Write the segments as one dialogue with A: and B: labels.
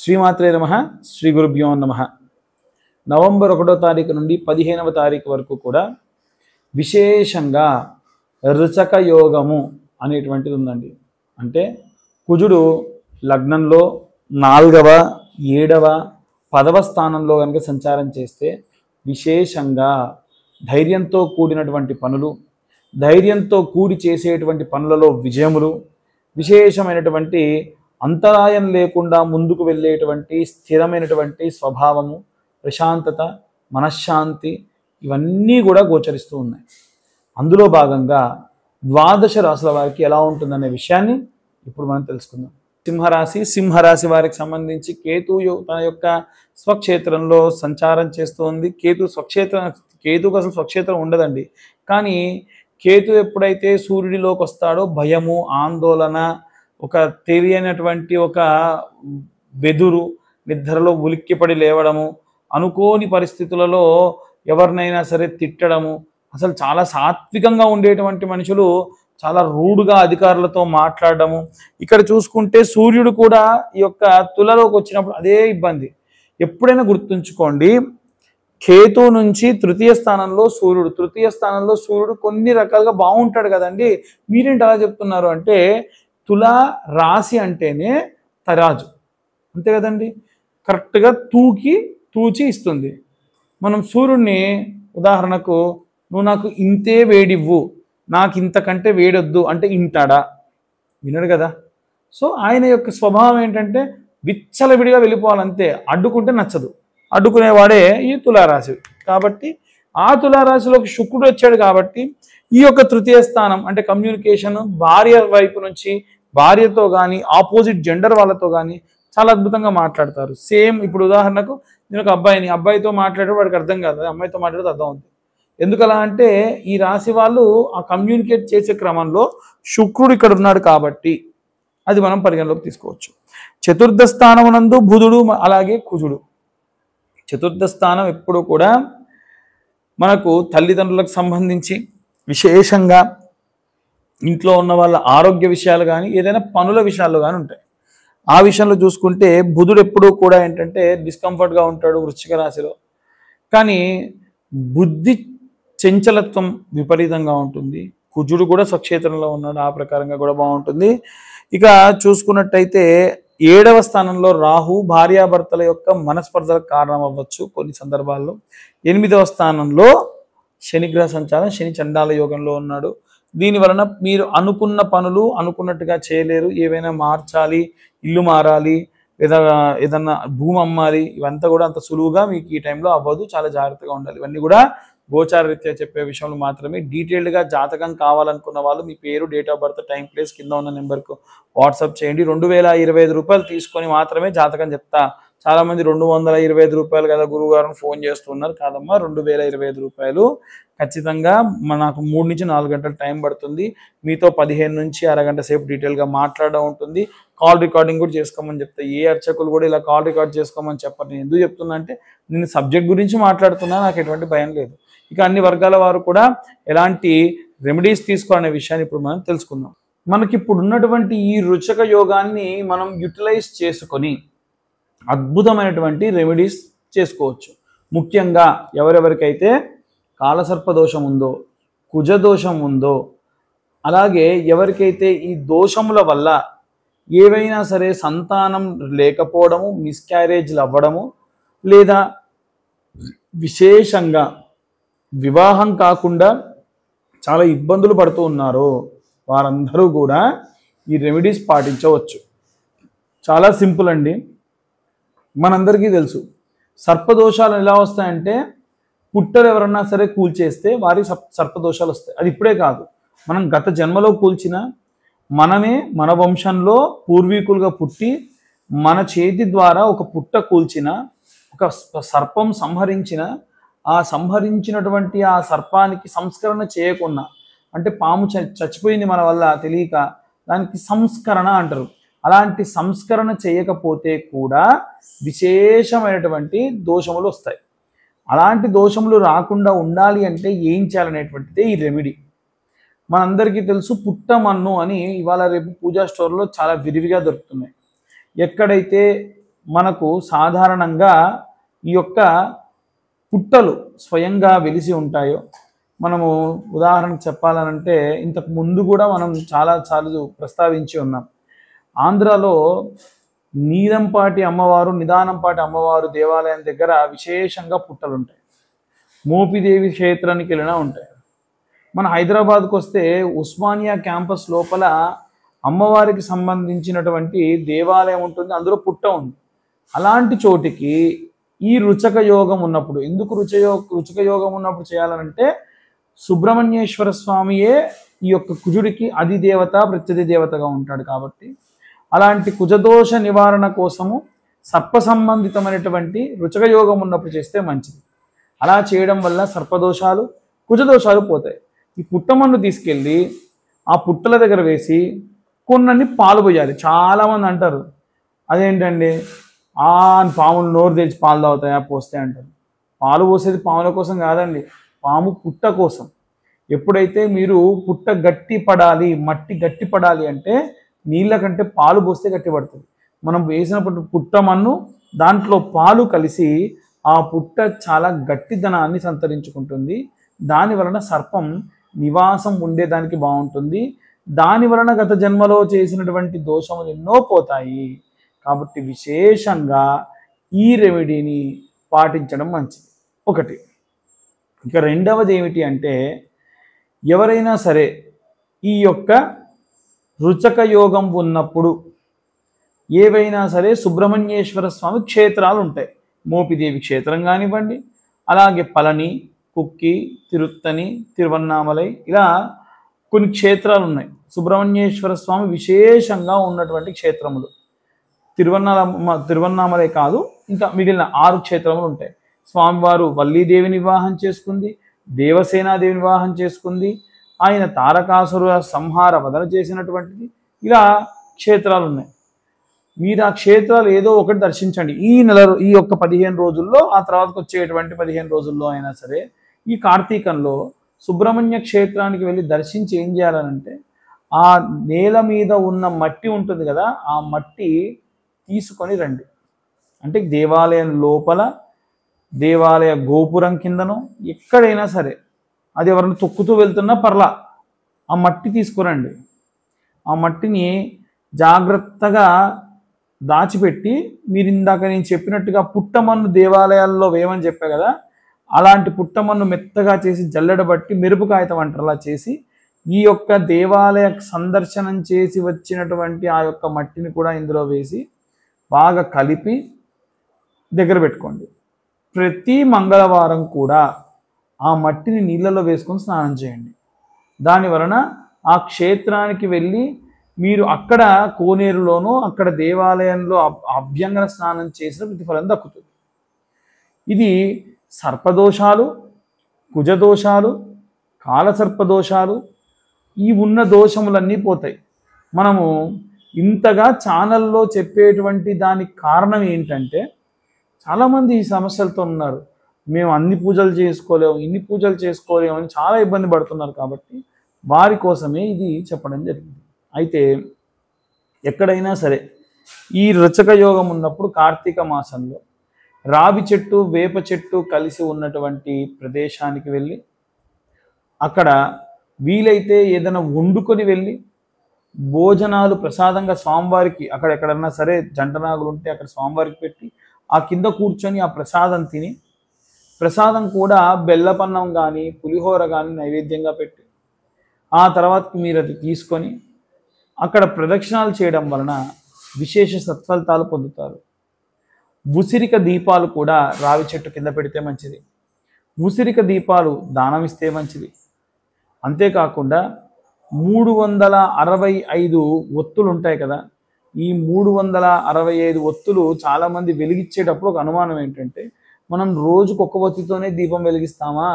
A: శ్రీమాత్రే నమః. శ్రీ గురుభ్యో నమః. నవంబర్ 1వ తారీఖు నుండి 15వ తారీఖు వరకు కూడా విశేషంగా రుచక యోగము అనేటువంటిది ఉందండి. అంటే కుజుడు లగ్నంలో 4వ 7వ 10వ స్థానంలో కనుక సంచారం చేస్తే విశేషంగా ధైర్యంతో కూడినటువంటి పనులు, ధైర్యంతో కూడి చేసేటువంటి పనులలో విజయములు, విశేషమైనటువంటి అంతరాయం లేకుండా ముందుకు వెళ్ళేటువంటి స్థిరమైనటువంటి స్వభావము, ప్రశాంతత, మనశ్శాంతి ఇవన్నీ కూడా గోచరిస్తూ ఉన్నాయి. అందులో భాగంగా ద్వాదశ రాశుల వారికి ఎలా ఉంటుందనే విషయాన్ని ఇప్పుడు మనం తెలుసుకుందాం. సింహరాశి వారికి సంబంధించి కేతు తన యొక్క స్వక్షేత్రంలో సంచారం చేస్తుంది. కేతుకు అసలు స్వక్షేత్రం ఉండదండి. కానీ కేతు ఎప్పుడైతే సూర్యుడిలోకి వస్తాడో భయము, ఆందోళన, ఒక తెలియనటువంటి ఒక వెదురు, నిద్రలో ఉలిక్కిపడి లేవడము, అనుకోని పరిస్థితులలో ఎవరినైనా సరే తిట్టడము, అసలు చాలా సాత్వికంగా ఉండేటువంటి మనుషులు చాలా రూడ్గా అధికారులతో మాట్లాడడము. ఇక్కడ చూసుకుంటే సూర్యుడు కూడా ఈ యొక్క తులలోకి వచ్చినప్పుడు అదే ఇబ్బంది. ఎప్పుడైనా గుర్తుంచుకోండి, కేతు నుంచి తృతీయ స్థానంలో సూర్యుడు కొన్ని రకాలుగా బాగుంటాడు కదండి. మీరేంటి అలా చెప్తున్నారు అంటే, తులా రాశి అంటేనే తరాజు, అంతే కదండి. కరెక్ట్గా తూచి ఇస్తుంది. మనం సూర్యుడిని ఉదాహరణకు, నువ్వు నాకు ఇంతే వేడివ్వు, నాకు ఇంతకంటే వేడొద్దు అంటే ఇంటాడా? వినడు కదా. సో ఆయన యొక్క స్వభావం ఏంటంటే విచ్చలవిడిగా వెళ్ళిపోవాలంతే. అడ్డుకుంటే నచ్చదు. అడ్డుకునేవాడే ఈ తులారాశి. కాబట్టి ఆ తులారాశిలోకి శుక్రుడు వచ్చాడు కాబట్టి ఈ యొక్క తృతీయ స్థానం అంటే కమ్యూనికేషన్, భార్య వైపు నుంచి భార్యతో కానీ ఆపోజిట్ జెండర్ వాళ్ళతో కానీ చాలా అద్భుతంగా మాట్లాడతారు. సేమ్ ఇప్పుడు ఉదాహరణకు నేను ఒక అబ్బాయితో మాట్లాడే వాడికి అర్థం కాదు, అమ్మాయితో మాట్లాడితే అర్థం అవుతుంది. ఎందుకలా అంటే ఈ రాశి వాళ్ళు ఆ కమ్యూనికేట్ చేసే క్రమంలో శుక్రుడు ఇక్కడ ఉన్నాడు కాబట్టి అది మనం పరిగణలోకి తీసుకోవచ్చు. చతుర్థ స్థానమునందు బుధుడు అలాగే కుజుడు. చతుర్థ స్థానం ఎప్పుడు కూడా మనకు తల్లిదండ్రులకు సంబంధించి విశేషంగా ఇంట్లో ఉన్న వాళ్ళ ఆరోగ్య విషయాలు కానీ ఏదైనా పనుల విషయాల్లో కానీ ఉంటాయి. ఆ విషయంలో చూసుకుంటే బుధుడు ఎప్పుడూ కూడా ఏంటంటే డిస్కంఫర్ట్గా ఉంటాడు వృశ్చిక రాశిలో. కానీ బుద్ధి చంచలత్వం విపరీతంగా ఉంటుంది. కుజుడు కూడా స్వక్షేత్రంలో ఉన్నాడు, ఆ ప్రకారంగా కూడా బాగుంటుంది. ఇక చూసుకున్నట్టయితే 7వ స్థానంలో రాహు భార్యాభర్తల యొక్క మనస్పర్ధలకు కారణం అవ్వచ్చు కొన్ని సందర్భాల్లో. 8వ స్థానంలో శనిగ్రహ సంచారం, శని చండాల యోగంలో ఉన్నాడు. దీని వలన మీరు అనుకున్న పనులు అనుకున్నట్టుగా చేయలేరు. ఏవైనా మార్చాలి, ఇల్లు మారాలి, లేదా ఏదన్నా భూమి అమ్మాలి, ఇవంతా కూడా అంత సులువుగా మీకు ఈ టైంలో అవ్వదు. చాలా జాగ్రత్తగా ఉండాలి. ఇవన్నీ కూడా గోచార రీత్యా చెప్పే విషయంలో మాత్రమే. డీటెయిల్డ్గా జాతకం కావాలనుకున్న వాళ్ళు మీ పేరు, date of birth, time, place కింద ఉన్న నెంబర్కు వాట్సాప్ చేయండి. 2025 రూపాయలు తీసుకొని మాత్రమే జాతకం చెప్తా. చాలామంది 225 రూపాయలు కదా గురువు గారిని ఫోన్ చేస్తున్నారు. కాదమ్మా, 2025 రూపాయలు. ఖచ్చితంగా నాకు 3 నుంచి 4 గంటల టైం పడుతుంది. మీతో 15 నుంచి అరగంట సేపు డీటెయిల్గా మాట్లాడడం ఉంటుంది. కాల్ రికార్డింగ్ కూడా చేసుకోమని చెప్తా. ఏ అర్చకులు కూడా ఇలా కాల్ రికార్డ్ చేసుకోమని చెప్పరు. నేను ఎందుకు చెప్తున్నా అంటే నేను సబ్జెక్ట్ గురించి మాట్లాడుతున్నా, నాకు ఎటువంటి భయం లేదు. ఇక అన్ని వర్గాల వారు కూడా ఎలాంటి రెమెడీస్ తీసుకోవాలనే విషయాన్ని ఇప్పుడు మనం తెలుసుకుందాం. మనకి ఇప్పుడు ఉన్నటువంటి ఈ రుచక యోగాన్ని మనం యూటిలైజ్ చేసుకొని అద్భుతమైనటువంటి రెమెడీస్ చేసుకోవచ్చు. ముఖ్యంగా ఎవరెవరికైతే కాలసర్పదోషం ఉందో, కుజదోషం ఉందో, అలాగే ఎవరికైతే ఈ దోషముల వల్ల ఏవైనా సరే సంతానం లేకపోవడము, మిస్క్యారేజ్లు అవ్వడము, లేదా విశేషంగా వివాహం కాకుండా చాలా ఇబ్బందులు పడుతూ ఉన్నారో వారందరూ కూడా ఈ రెమెడీస్ పాటించవచ్చు. చాలా సింపుల్ అండి. మనందరికీ తెలుసు సర్పదోషాలు ఎలా వస్తాయంటే పుట్టలు ఎవరన్నా సరే కూల్చేస్తే వారికి సర్పదోషాలు వస్తాయి. అది ఇప్పుడే కాదు, మనం గత జన్మలో కూల్చిన, మనమే మన వంశంలో పూర్వీకులుగా పుట్టి మన చేతి ద్వారా ఒక పుట్ట కూల్చిన, ఒక సర్పం సంహరించిన, ఆ సంహరించినటువంటి ఆ సర్పానికి సంస్కరణ చేయకుండా, అంటే పాము చచ్చిపోయింది మన వల్ల తెలియక, దానికి సంస్కరణ అంటారు. అలాంటి సంస్కరణ చేయకపోతే కూడా విశేషమైనటువంటి దోషములు వస్తాయి. అలాంటి దోషములు రాకుండా ఉండాలి అంటే ఏం చేయాలనేటువంటిదే ఈ రెమెడీ. మనందరికీ తెలుసు పుట్టమన్ను అని ఇవాళ రేపు పూజా స్టోర్లో చాలా విరివిగా దొరుకుతున్నాయి. ఎక్కడైతే మనకు సాధారణంగా ఈ యొక్క పుట్టలు స్వయంగా వెలిసి ఉంటాయో, మనము ఉదాహరణకు చెప్పాలనంటే ఇంతకు ముందు కూడా మనం చాలాసార్లు ప్రస్తావించి ఉన్నాం. ఆంధ్రాలో నీలంపాటి అమ్మవారు, నిదానంపాటి అమ్మవారు దేవాలయం దగ్గర విశేషంగా పుట్టలు ఉంటాయి. మోపిదేవి క్షేత్రానికి వెళ్ళినా ఉంటాయి. మన హైదరాబాద్కు వస్తే ఉస్మానియా క్యాంపస్ లోపల అమ్మవారికి సంబంధించినటువంటి దేవాలయం ఉంటుంది, అందులో పుట్ట ఉంది. అలాంటి చోటికి ఈ రుచక యోగం ఉన్నప్పుడు, ఎందుకు రుచక యోగం ఉన్నప్పుడు చేయాలనంటే సుబ్రహ్మణ్యేశ్వర స్వామియే ఈ యొక్క కుజుడికి అధిదేవత, ప్రత్యధి దేవతగా ఉంటాడు కాబట్టి అలాంటి కుజదోష నివారణ కోసము సర్ప సంబంధితమైనటువంటి రుచక యోగం ఉన్నప్పుడు చేస్తే మంచిది. అలా చేయడం వల్ల సర్పదోషాలు, కుజదోషాలు పోతాయి. ఈ పుట్టమన్ను తీసుకెళ్ళి ఆ పుట్టల దగ్గర వేసి కొన్నన్ని పాలు పోయాలి. చాలామంది అంటారు అదేంటండి పాములు నోరు తెరిచి పాలు తాగుతాయా పోస్తే అంటారు. పాలు పోసేది పాముల కోసం కాదండి, పాము పుట్ట కోసం. ఎప్పుడైతే మీరు పుట్ట గట్టి పడాలి, మట్టి గట్టి పడాలి అంటే నీళ్ళ కంటే పాలు పోస్తే గట్టి పడుతుంది. మనం వేసినప్పుడు పుట్టమన్ను దాంట్లో పాలు కలిసి ఆ పుట్ట చాలా గట్టిదనాన్ని సంతరించుకుంటుంది. దాని వలన సర్పం నివాసం ఉండేదానికి బాగుంటుంది. దాని వలన గత జన్మలో చేసినటువంటి దోషములు ఎన్నో పోతాయి. కాబట్టి విశేషంగా ఈ రెమెడీని పాటించడం మంచిది. ఒకటి. ఇక రెండవది ఏమిటి అంటే, ఎవరైనా సరే ఈ యొక్క రుచక యోగం ఉన్నప్పుడు ఏవైనా సరే సుబ్రహ్మణ్యేశ్వర స్వామి క్షేత్రాలు ఉంటాయి. మోపిదేవి క్షేత్రం కానివ్వండి, అలాగే పళని, కుక్కి, తిరుత్తని, తిరువన్నామలై, ఇలా కొన్ని క్షేత్రాలు ఉన్నాయి. సుబ్రహ్మణ్యేశ్వర స్వామి విశేషంగా ఉన్నటువంటి క్షేత్రములు తిరువన్నామలై కాదు, ఇంకా మిగిలిన 6 క్షేత్రములు ఉంటాయి. స్వామివారు వల్లీదేవిని వివాహం చేసుకుంది, దేవసేనాదేవిని వివాహం చేసుకుంది, ఆయన తారకాసుర సంహార వదన చేసినటువంటిది. ఇలా క్షేత్రాలు ఉన్నాయి. మీరు ఆ క్షేత్రాలు ఏదో ఒకటి దర్శించండి ఈ యొక్క 15 రోజుల్లో, ఆ తర్వాతకు వచ్చేటువంటి 15 రోజుల్లో అయినా సరే. ఈ కార్తీకంలో సుబ్రహ్మణ్య క్షేత్రానికి వెళ్ళి దర్శించి ఏం చేయాలనంటే, ఆ నేల మీద ఉన్న మట్టి ఉంటుంది కదా, ఆ మట్టి తీసుకొని రండి. అంటే దేవాలయం లోపల, దేవాలయ గోపురం కిందనో ఎక్కడైనా సరే, అది ఎవరైనా తొక్కుతూ వెళ్తున్నా పర్లా, ఆ మట్టి తీసుకురండి. ఆ మట్టిని జాగ్రత్తగా దాచిపెట్టి, మీరు ఇందాక నేను చెప్పినట్టుగా పుట్టమన్ను దేవాలయాల్లో వేయమని చెప్పా కదా, అలాంటి పుట్టమన్ను మెత్తగా చేసి జల్లెడబట్టి మెరుపు కాగితం అంటారు అలా చేసి, ఈ యొక్క దేవాలయ సందర్శనం చేసి వచ్చినటువంటి ఆ యొక్క మట్టిని కూడా ఇందులో వేసి బాగా కలిపి దగ్గర పెట్టుకోండి. ప్రతి మంగళవారం కూడా ఆ మట్టిని నీళ్ళలో వేసుకొని స్నానం చేయండి. దాని వలన ఆ క్షేత్రానికి వెళ్ళి మీరు అక్కడ కోనేరులోనూ అక్కడ దేవాలయంలో అభ్యంగన స్నానం చేసిన ప్రతిఫలం దక్కుతుంది. ఇది సర్పదోషాలు, కుజదోషాలు, కాలసర్పదోషాలు, ఈ ఉన్న దోషములన్నీ పోతాయి. మనము ఇంతగా ఛానల్లో చెప్పేటువంటి దానికి కారణం ఏంటంటే, చాలామంది ఈ సమస్యలతో ఉన్నారు. మేము అన్ని పూజలు చేసుకోలేము, ఇన్ని పూజలు చేసుకోలేము అని చాలా ఇబ్బంది పడుతున్నారు. కాబట్టి వారి కోసమే ఇది చెప్పడం జరిగింది. అయితే ఎక్కడైనా సరే ఈ రుచక యోగం ఉన్నప్పుడు కార్తీక మాసంలో రావి చెట్టు, వేప చెట్టు కలిసి ఉన్నటువంటి ప్రదేశానికి వెళ్ళి అక్కడ వీలైతే ఏదైనా వండుకొని వెళ్ళి భోజనాలు ప్రసాదంగా స్వామివారికి, అక్కడ ఎక్కడన్నా సరే జంటనాగులు ఉంటే అక్కడ స్వామివారికి పెట్టి ఆ కింద కూర్చొని ఆ ప్రసాదం తిని, ప్రసాదం కూడా బెల్లపన్నం కానీ పులిహోర కానీ నైవేద్యంగా పెట్టి, ఆ తర్వాత మీరు అది తీసుకొని అక్కడ ప్రదక్షిణాలు చేయడం వలన విశేష సత్ఫలితాలు పొందుతారు. ఉసిరిక దీపాలు కూడా రావి చెట్టు కింద పెడితే మంచిది. ఉసిరిక దీపాలు దానం ఇస్తే మంచిది. అంతేకాకుండా 365 ఒత్తులు ఉంటాయి కదా, ఈ 365 ఒత్తులు చాలామంది వెలిగించేటప్పుడు ఒక అనుమానం ఏంటంటే, మనం రోజుకు ఒక ఒత్తితోనే దీపం వెలిగిస్తామా?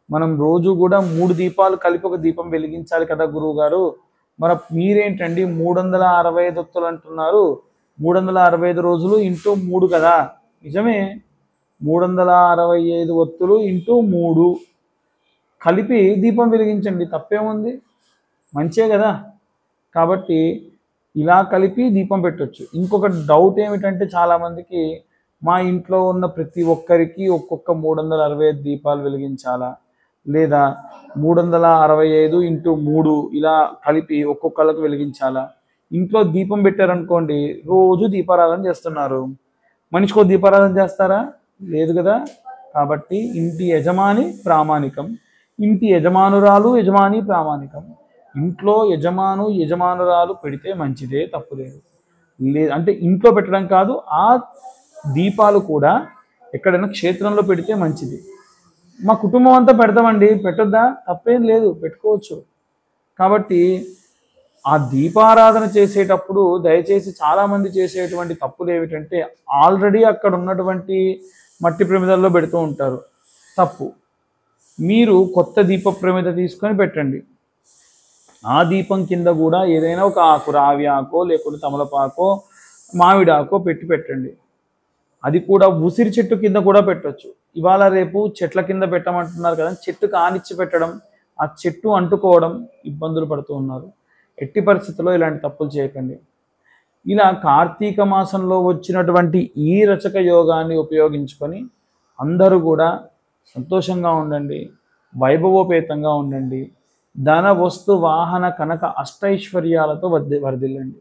A: మనం రోజు కూడా 3 దీపాలు కలిపి ఒక దీపం వెలిగించాలి కదా గురువు గారు, మరి మీరేంటండి 365 ఒత్తులు అంటున్నారు? 365 రోజులు ఇంటూ 3 కదా. నిజమే, 365 ఒత్తులు ఇంటూ 3 కలిపి దీపం వెలిగించండి, తప్పేముంది, మంచే కదా. కాబట్టి ఇలా కలిపి దీపం పెట్టొచ్చు. ఇంకొక డౌట్ ఏమిటంటే చాలామందికి, మా ఇంట్లో ఉన్న ప్రతి ఒక్కరికి ఒక్కొక్క 365 దీపాలు వెలిగించాలా, లేదా 365 ఇంటూ 3 ఇలా కలిపి ఒక్కొక్కళ్ళకి వెలిగించాలా? ఇంట్లో దీపం పెట్టారనుకోండి, రోజు దీపారాధన చేస్తున్నారు. మనిషికో దీపారాధన చేస్తారా? లేదు కదా. కాబట్టి ఇంటి యజమాని ప్రామాణికం, ఇంటి యజమానురాలు యజమాని ప్రామాణికం. ఇంట్లో యజమానురాలు పెడితే మంచిదే, తప్పులేదు. అంటే ఇంట్లో పెట్టడం కాదు, ఆ దీపాలు కూడా ఎక్కడైనా క్షేత్రంలో పెడితే మంచిది. మా కుటుంబం అంతా పెడతామండి, పెట్టొద్దా? తప్పేం లేదు, పెట్టుకోవచ్చు. కాబట్టి ఆ దీపారాధన చేసేటప్పుడు దయచేసి చాలామంది చేసేటువంటి తప్పులు ఏమిటంటే, ఆల్రెడీ అక్కడ ఉన్నటువంటి మట్టి ప్రమిదల్లో పెడుతూ ఉంటారు. తప్పు. మీరు కొత్త దీప ప్రమిద తీసుకొని పెట్టండి. ఆ దీపం కింద కూడా ఏదైనా ఒక ఆకు, రావి ఆకో లేకుంటే తమలపాకో మామిడాకో పెట్టండి. అది కూడా ఉసిరి చెట్టు కింద కూడా పెట్టొచ్చు. ఇవాళ రేపు చెట్ల కింద పెట్టమంటున్నారు కదా, చెట్టుకు ఆనిచ్చి పెట్టడం, ఆ చెట్టు అంటుకోవడం, ఇబ్బందులు పడుతూ ఉన్నారు. ఎట్టి పరిస్థితుల్లో ఇలాంటి తప్పులు చేయకండి. ఇలా కార్తీక మాసంలో వచ్చినటువంటి ఈ రచక యోగాన్ని ఉపయోగించుకొని అందరూ కూడా సంతోషంగా ఉండండి, వైభవోపేతంగా ఉండండి, ధన వస్తు వాహన కనక అష్టైశ్వర్యాలతో వర్ధిల్లండి.